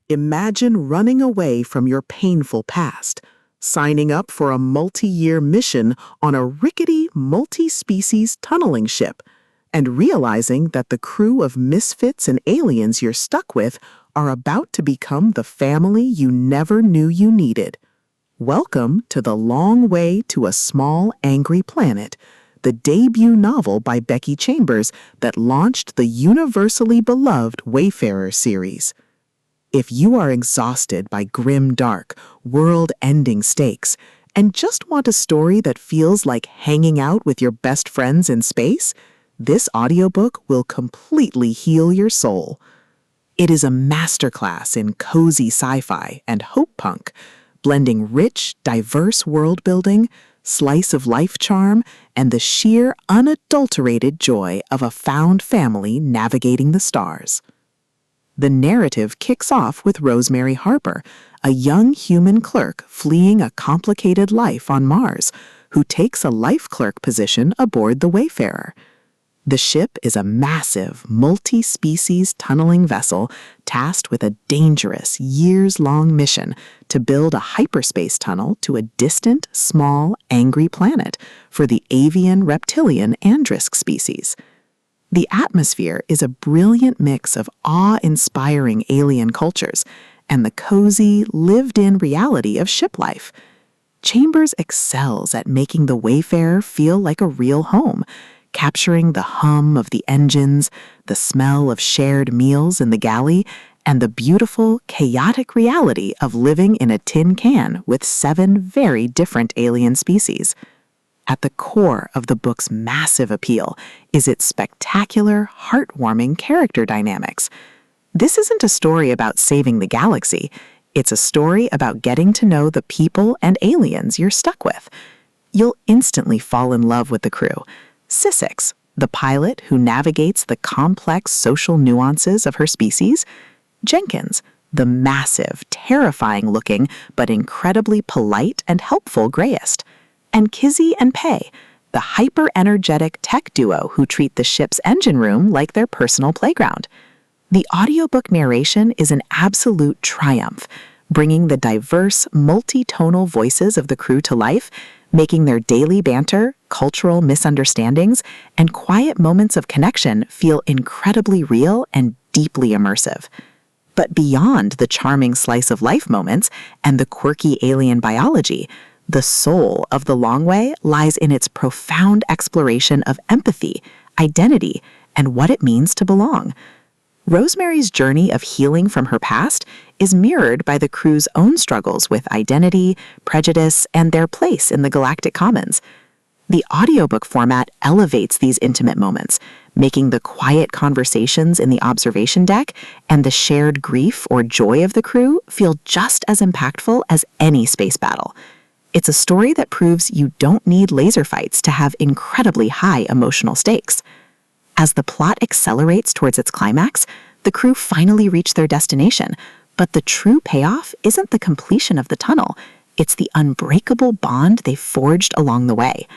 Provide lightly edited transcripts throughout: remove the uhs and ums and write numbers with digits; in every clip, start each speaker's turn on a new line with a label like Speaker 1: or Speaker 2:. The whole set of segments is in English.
Speaker 1: Imagine running away from your painful past, signing up for a multi-year mission on a rickety multi-species tunneling ship, and realizing that the crew of misfits and aliens you're stuck with are about to become the family you never knew you needed. Welcome to The Long Way to a Small Angry Planet, the debut novel by Becky Chambers that launched the universally beloved Wayfarers series. If you are exhausted by grim dark, world-ending stakes, and just want a story that feels like hanging out with your best friends in space, this audiobook will completely heal your soul. It is a masterclass in cozy sci-fi and hope punk, blending rich, diverse world-building, slice-of-life charm, and the sheer, unadulterated joy of a found family navigating the stars. The narrative kicks off with Rosemary Harper, a young human clerk fleeing a complicated life on Mars, who takes a life clerk position aboard the Wayfarer. The ship is a massive, multi-species tunneling vessel tasked with a dangerous, years-long mission to build a hyperspace tunnel to a distant, small, angry planet for the avian reptilian Andrisk species. The atmosphere is a brilliant mix of awe-inspiring alien cultures and the cozy, lived-in reality of ship life. Chambers excels at making the Wayfarer feel like a real home, capturing the hum of the engines, the smell of shared meals in the galley, and the beautiful, chaotic reality of living in a tin can with 7 very different alien species. At the core of the book's massive appeal is its spectacular, heartwarming character dynamics. This isn't a story about saving the galaxy. It's a story about getting to know the people and aliens you're stuck with. You'll instantly fall in love with the crew. Sissix, the pilot who navigates the complex social nuances of her species. Jenkins, the massive, terrifying-looking, but incredibly polite and helpful grayist. And Kizzy and Pei, the hyper-energetic tech duo who treat the ship's engine room like their personal playground. The audiobook narration is an absolute triumph, bringing the diverse, multi-tonal voices of the crew to life, making their daily banter, cultural misunderstandings, and quiet moments of connection feel incredibly real and deeply immersive. But beyond the charming slice-of-life moments and the quirky alien biology, the soul of The Long Way lies in its profound exploration of empathy, identity, and what it means to belong. Rosemary's journey of healing from her past is mirrored by the crew's own struggles with identity, prejudice, and their place in the galactic commons. The audiobook format elevates these intimate moments, making the quiet conversations in the observation deck and the shared grief or joy of the crew feel just as impactful as any space battle. It's a story that proves you don't need laser fights to have incredibly high emotional stakes. As the plot accelerates towards its climax, the crew finally reach their destination, but the true payoff isn't the completion of the tunnel, it's the unbreakable bond they forged along the way.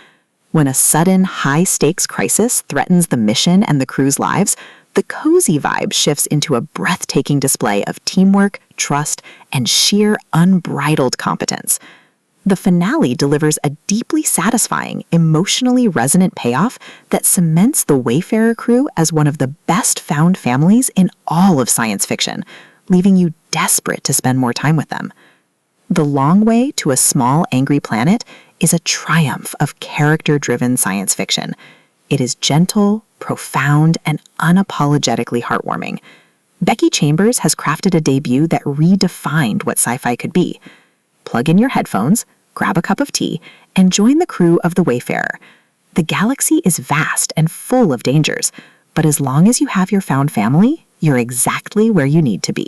Speaker 1: When a sudden, high-stakes crisis threatens the mission and the crew's lives, the cozy vibe shifts into a breathtaking display of teamwork, trust, and sheer unbridled competence. The finale delivers a deeply satisfying, emotionally resonant payoff that cements the Wayfarer crew as one of the best found families in all of science fiction, leaving you desperate to spend more time with them. The Long Way to a Small Angry Planet is a triumph of character-driven science fiction. It is gentle, profound, and unapologetically heartwarming. Becky Chambers has crafted a debut that redefined what sci-fi could be. Plug in your headphones, grab a cup of tea, and join the crew of the Wayfarer. The galaxy is vast and full of dangers, but as long as you have your found family, you're exactly where you need to be.